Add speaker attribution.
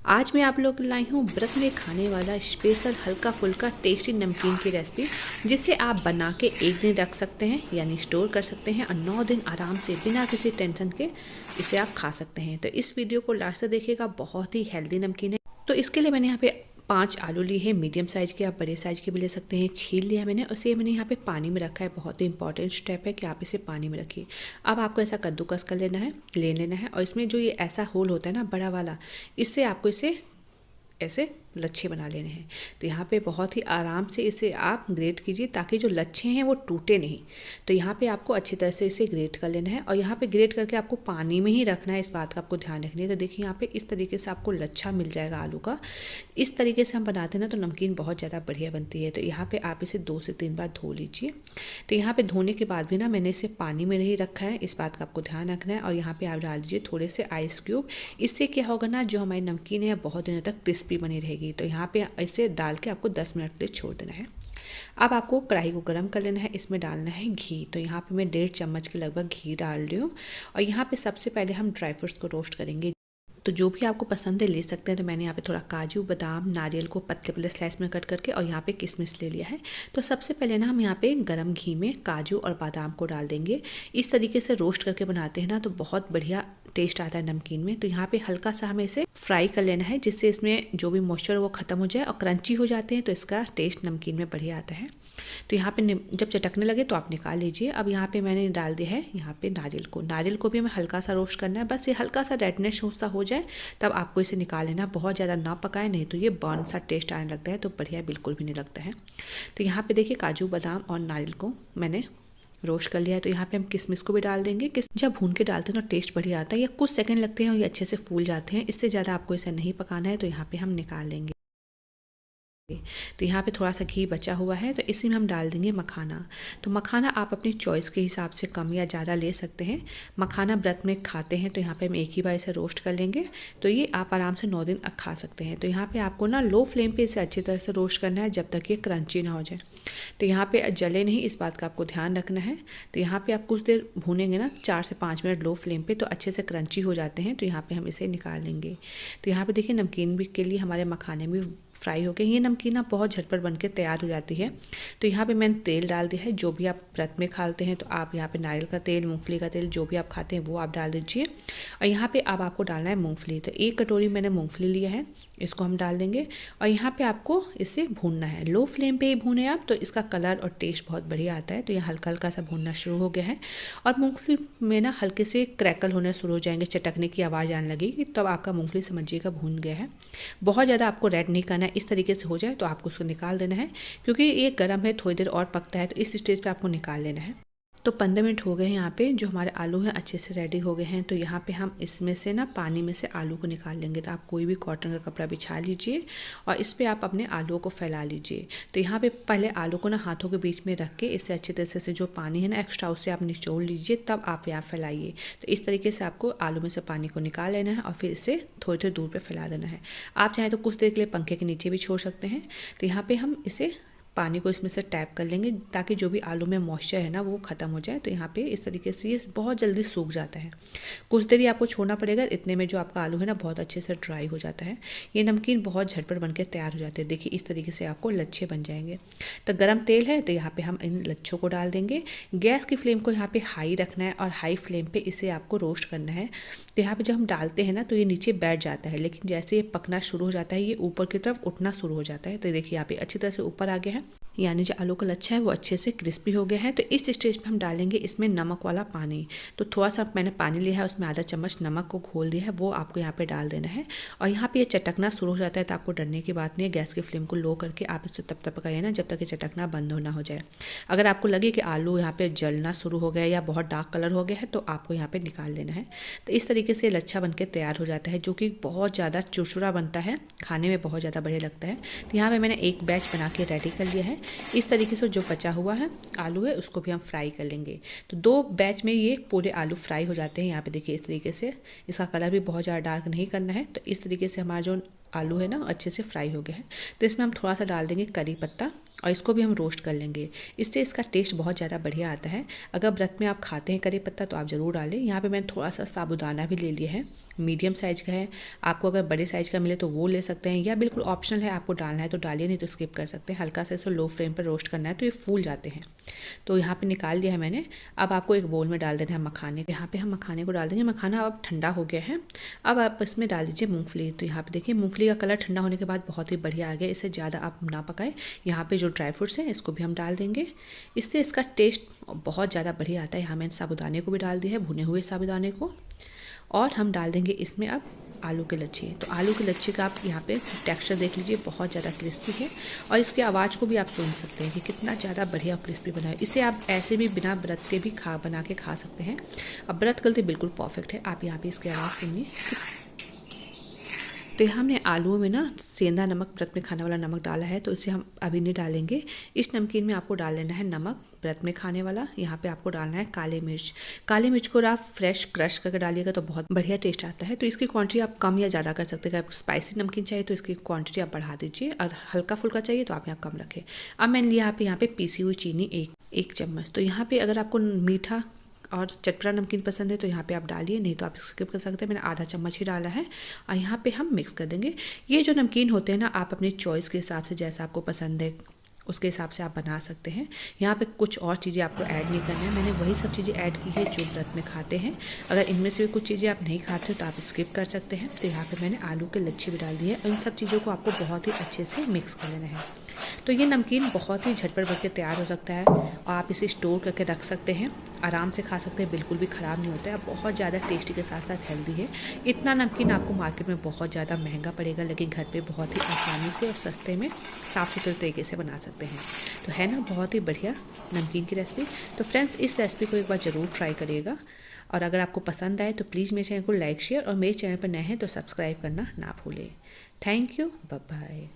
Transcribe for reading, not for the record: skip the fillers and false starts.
Speaker 1: आज मैं आप लोग लाई हूँ व्रत में खाने वाला स्पेशल हल्का फुल्का टेस्टी नमकीन की रेसिपी, जिसे आप बना के एक दिन रख सकते हैं यानी स्टोर कर सकते हैं और 9 दिन आराम से बिना किसी टेंशन के इसे आप खा सकते हैं। तो इस वीडियो को लास्ट से देखिएगा, बहुत ही हेल्दी नमकीन है। तो इसके लिए मैंने यहाँ पे 5 आलू लिए हैं, मीडियम साइज़ के, आप बड़े साइज़ के भी ले सकते हैं। छील लिया मैंने, उसे मैंने यहाँ पे पानी में रखा है। बहुत ही इंपॉर्टेंट स्टेप है कि आप इसे पानी में रखिए। अब आपको ऐसा कद्दूकस कर लेना है, ले लेना है, और इसमें जो ये ऐसा होल होता है ना बड़ा वाला, इससे आपको इसे ऐसे लच्छे बना लेने हैं। तो यहाँ पे बहुत ही आराम से इसे आप ग्रेट कीजिए ताकि जो लच्छे हैं वो टूटे नहीं। तो यहाँ पे आपको अच्छी तरह से इसे ग्रेट कर लेना है, और यहाँ पे ग्रेट करके आपको पानी में ही रखना है, इस बात का आपको ध्यान रखनी है। तो देखिए यहाँ पे इस तरीके से आपको लच्छा मिल जाएगा आलू का। इस तरीके से हम बनाते हैं ना तो नमकीन बहुत ज़्यादा बढ़िया बनती है। तो यहाँ पर आप इसे 2 से 3 बार धो लीजिए। तो यहाँ पर धोने के बाद भी ना मैंने इसे पानी में नहीं रखा है, इस बात का आपको ध्यान रखना है। और यहाँ पर आप डाल दीजिए थोड़े से आइस क्यूब। इससे क्या होगा ना, जो हमारी नमकीन है बहुत दिनों तक क्रिस्पी बनी रहेगी। तो यहाँ पे इसे डाल के आपको 10 मिनट के लिए छोड़ देना है। अब आपको कढ़ाई को गर्म कर लेना है, इसमें डालना है घी। तो यहाँ पे मैं 1.5 चम्मच के लगभग घी डाल रही हूँ। और यहाँ पे सबसे पहले हम ड्राई फ्रूट्स को रोस्ट करेंगे। तो जो भी आपको पसंद है ले सकते हैं। तो मैंने यहाँ पे थोड़ा काजू, बादाम, नारियल को पतले पतले स्लाइस में कट करके, और यहाँ पे किशमिश ले लिया है। तो सबसे पहले ना हम यहाँ पे गरम घी में काजू और बादाम को डाल देंगे। इस तरीके से रोस्ट करके बनाते हैं ना तो बहुत बढ़िया टेस्ट आता है नमकीन में। तो यहाँ पे हल्का सा हमें इसे फ्राई कर लेना है, जिससे इसमें जो भी मॉइस्चर वो खत्म हो जाए और क्रंची हो जाते हैं, तो इसका टेस्ट नमकीन में बढ़िया आता है। तो यहाँ पे जब चटकने लगे तो आप निकाल लीजिए। अब यहाँ पे मैंने डाल दिया है यहाँ पे नारियल को भी हमें हल्का सा रोस्ट करना है। बस ये हल्का सा रेडनेस सा हो जाए तब आपको इसे निकाल लेना। बहुत ज़्यादा ना पकाए, नहीं तो ये बर्न सा टेस्ट आने लगता है, तो बढ़िया बिल्कुल भी नहीं लगता है। तो यहाँ पे देखिए काजू, बादाम और नारियल को मैंने रोस्ट कर लिया है। तो यहाँ पे हम किशमिश को भी डाल देंगे। जब भून के डालते हैं तो टेस्ट बढ़िया आता है। ये कुछ सेकंड लगते हैं और ये अच्छे से फूल जाते हैं। इससे ज़्यादा आपको इसे नहीं पकाना है। तो यहाँ पे हम निकाल लेंगे। तो यहाँ पे थोड़ा सा घी बचा हुआ है, तो इसी में हम डाल देंगे मखाना। तो मखाना आप अपनी चॉइस के हिसाब से कम या ज़्यादा ले सकते हैं। मखाना व्रत में खाते हैं तो यहाँ पे हम एक ही बार इसे रोस्ट कर लेंगे। तो ये आप आराम से 9 दिन खा सकते हैं। तो यहाँ पे आपको ना लो फ्लेम पे इसे अच्छी तरह से रोस्ट करना है जब तक ये क्रंची ना हो जाए। तो यहाँ पे जले नहीं, इस बात का आपको ध्यान रखना है। तो यहाँ पे आप कुछ देर भूनेंगे ना, 4 से 5 मिनट लो फ्लेम पे, तो अच्छे से क्रंची हो जाते हैं। तो यहाँ पे हम इसे निकाल लेंगे। तो यहाँ पे देखिए नमकीन भी के लिए हमारे मखाने भी फ्राई हो गए। ये नमकीन ना बहुत झटपट बन के तैयार हो जाती है। तो यहाँ पे मैंने तेल डाल दिया है। जो भी आप व्रत में खाते हैं तो आप यहाँ पे नारियल का तेल, मूंगफली का तेल, जो भी आप खाते हैं वो आप डाल दीजिए। और यहाँ पे अब आपको डालना है मूंगफली। तो 1 कटोरी मैंने मूंगफली लिया है, इसको हम डाल देंगे। और यहाँ पे आपको इसे भूनना है, लो फ्लेम पे ही भूने आप, तो इसका कलर और टेस्ट बहुत बढ़िया आता है। तो यहाँ हल्का हल्का सा भूनना शुरू हो गया है, और मूँगफली में ना हल्के से क्रैकल होने शुरू हो जाएंगे, चटकने की आवाज़ आने लगेगी, तब आपका मूँगफली समझिएगा भून गया है। बहुत ज़्यादा आपको रेड नहीं करना है, इस तरीके से हो जाए तो आपको उसको निकाल देना है, क्योंकि ये गर्म है, थोड़ी देर और पकता है। तो इस स्टेज पे आपको निकाल लेना है। तो 15 मिनट हो गए हैं। यहाँ पे जो हमारे आलू हैं अच्छे से रेडी हो गए हैं। तो यहाँ पे हम इसमें से ना पानी में से आलू को निकाल लेंगे। तो आप कोई भी कॉटन का कपड़ा बिछा लीजिए और इस पर आप अपने आलूओं को फैला लीजिए। तो यहाँ पे पहले आलू को ना हाथों के बीच में रख के इससे अच्छे तरह से जो पानी है ना एक्स्ट्रा, उससे आप निचोड़ लीजिए, तब आप यहाँ फैलाइए। तो इस तरीके से आपको आलू में से पानी को निकाल लेना है और फिर इसे थोड़ी थोड़ी दूर पर फैला देना है। आप चाहें तो कुछ देर के लिए पंखे के नीचे भी छोड़ सकते हैं। तो यहाँ पर हम इसे पानी को इसमें से टैप कर लेंगे ताकि जो भी आलू में मॉइस्चर है ना वो ख़त्म हो जाए। तो यहाँ पे इस तरीके से ये बहुत जल्दी सूख जाता है। कुछ देर ही आपको छोड़ना पड़ेगा, इतने में जो आपका आलू है ना बहुत अच्छे से ड्राई हो जाता है। ये नमकीन बहुत झटपट बनकर तैयार हो जाते हैं। देखिए इस तरीके से आपको लच्छे बन जाएंगे। तो गर्म तेल है, तो यहाँ पर हम इन लच्छों को डाल देंगे। गैस की फ्लेम को यहाँ पर हाई रखना है और हाई फ्लेम पर इसे आपको रोस्ट करना है। तो यहाँ पर जब हम डालते हैं ना तो ये नीचे बैठ जाता है, लेकिन जैसे ये पकना शुरू हो जाता है ये ऊपर की तरफ उठना शुरू हो जाता है। तो देखिए यहाँ पे अच्छी तरह से ऊपर आ गया है, यानी जो आलू का लच्छा है वो अच्छे से क्रिस्पी हो गया है। तो इस स्टेज पे हम डालेंगे इसमें नमक वाला पानी। तो थोड़ा सा मैंने पानी लिया है, उसमें आधा चम्मच नमक को घोल दिया है, वो आपको यहाँ पे डाल देना है। और यहाँ पे ये चटकना शुरू हो जाता है तो आपको डरने की बात नहीं है। गैस की फ्लेम को लो करके आप इसे तब तक पकाइए ना जब तक ये चटकना बंद ना हो जाए। अगर आपको लगे कि आलू यहाँ पे जलना शुरू हो गया या बहुत डार्क कलर हो गया है तो आपको यहाँ पे निकाल लेना है। तो इस तरीके से लच्छा बन के तैयार हो जाता है, जो कि बहुत ज़्यादा चुरचुरा बनता है, खाने में बहुत ज़्यादा बढ़िया लगता है। तो यहाँ पर मैंने एक बैच बना के रेडी कर लिया है। इस तरीके से जो बचा हुआ है आलू है उसको भी हम फ्राई कर लेंगे। तो 2 बैच में ये पूरे आलू फ्राई हो जाते हैं। यहाँ पे देखिए इस तरीके से, इसका कलर भी बहुत ज़्यादा डार्क नहीं करना है। तो इस तरीके से हमारा जो आलू है ना अच्छे से फ्राई हो गया है। तो इसमें हम थोड़ा सा डाल देंगे करी पत्ता और इसको भी हम रोस्ट कर लेंगे। इससे इसका टेस्ट बहुत ज़्यादा बढ़िया आता है। अगर व्रत में आप खाते हैं करी पत्ता तो आप ज़रूर डालें। यहाँ पे मैंने थोड़ा सा साबूदाना भी ले लिया है, मीडियम साइज़ का है। आपको अगर बड़े साइज़ का मिले तो वो ले सकते हैं, या बिल्कुल ऑप्शनल है, आपको डालना है तो डालिए, नहीं तो स्किप कर सकते हैं। हल्का सा इसे लो फ्लेम पर रोस्ट करना है तो ये फूल जाते हैं। तो यहाँ पे निकाल लिया है मैंने। अब आपको एक बोल में डाल देना है मखाने। यहाँ पे हम मखाने को डाल देंगे। मखाना अब ठंडा हो गया है। अब आप इसमें डाल दीजिए मूंगफली। तो यहाँ पे देखिए मूंगफली का कलर ठंडा होने के बाद बहुत ही बढ़िया आ गया। इसे ज़्यादा आप ना पकाएं। यहाँ पे जो ड्राई फ्रूट्स हैं इसको भी हम डाल देंगे। इससे इसका टेस्ट बहुत ज़्यादा बढ़िया आता है। यहाँ मैंने साबुदाने को भी डाल दिया है, भुने हुए साबुदाने को। और हम डाल देंगे इसमें अब आलू के लच्छे। तो आलू के लच्छे का आप यहाँ पे टेक्सचर देख लीजिए, बहुत ज़्यादा क्रिस्पी है। और इसकी आवाज़ को भी आप सुन सकते हैं कि कितना ज़्यादा बढ़िया क्रिस्पी बना है। इसे आप ऐसे भी बिना व्रत के भी बना के खा सकते हैं। अब व्रत गलती बिल्कुल परफेक्ट है। आप यहाँ पे इसकी आवाज़ सुनिए। तो हमने आलूओं में ना सेंधा नमक, व्रत में खाने वाला नमक डाला है, तो इसे हम अभी नहीं डालेंगे। इस नमकीन में आपको डाल लेना है नमक, व्रत में खाने वाला। यहाँ पे आपको डालना है काली मिर्च। काली मिर्च को आप फ्रेश क्रश करके डालिएगा तो बहुत बढ़िया टेस्ट आता है। तो इसकी क्वांटिटी आप कम या ज़्यादा कर सकते हैं। अगर आपको स्पाइसी नमकीन चाहिए तो इसकी क्वांटिटी आप बढ़ा दीजिए, और हल्का फुल्का चाहिए तो आप यहाँ कम रखें। अब मैंने लिया यहाँ पे पीसी हुई चीनी एक चम्मच। तो यहाँ पे अगर आपको मीठा और चटपटा नमकीन पसंद है तो यहाँ पे आप डालिए, नहीं तो आप स्किप कर सकते हैं। मैंने आधा चम्मच ही डाला है। और यहाँ पे हम मिक्स कर देंगे। ये जो नमकीन होते हैं ना, आप अपनी चॉइस के हिसाब से, जैसा आपको पसंद है उसके हिसाब से आप बना सकते हैं। यहाँ पे कुछ और चीज़ें आपको ऐड नहीं करना है। मैंने वही सब चीज़ें ऐड की है जो व्रत में खाते हैं। अगर इनमें से भी कुछ चीज़ें आप नहीं खाते तो आप स्किप कर सकते हैं। तो यहाँ पे मैंने आलू के लच्छे भी डाल दिए। इन सब चीज़ों को आपको बहुत ही अच्छे से मिक्स कर लेना है। तो ये नमकीन बहुत ही झटपट बन के तैयार हो सकता है, और आप इसे स्टोर करके रख सकते हैं, आराम से खा सकते हैं, बिल्कुल भी ख़राब नहीं होता है। बहुत ज़्यादा टेस्टी के साथ साथ हेल्दी है। इतना नमकीन आपको मार्केट में बहुत ज़्यादा महंगा पड़ेगा, लेकिन घर पे बहुत ही आसानी से और सस्ते में साफ़ सुथरे तरीके से बना सकते हैं। तो है ना बहुत ही बढ़िया नमकीन की रेसिपी। तो फ्रेंड्स, इस रेसिपी को एक बार ज़रूर ट्राई करिएगा, और अगर आपको पसंद आए तो प्लीज़ मेरे चैनल को लाइक, शेयर, और मेरे चैनल पर नए हैं तो सब्सक्राइब करना ना भूलें। Thank you, bye bye.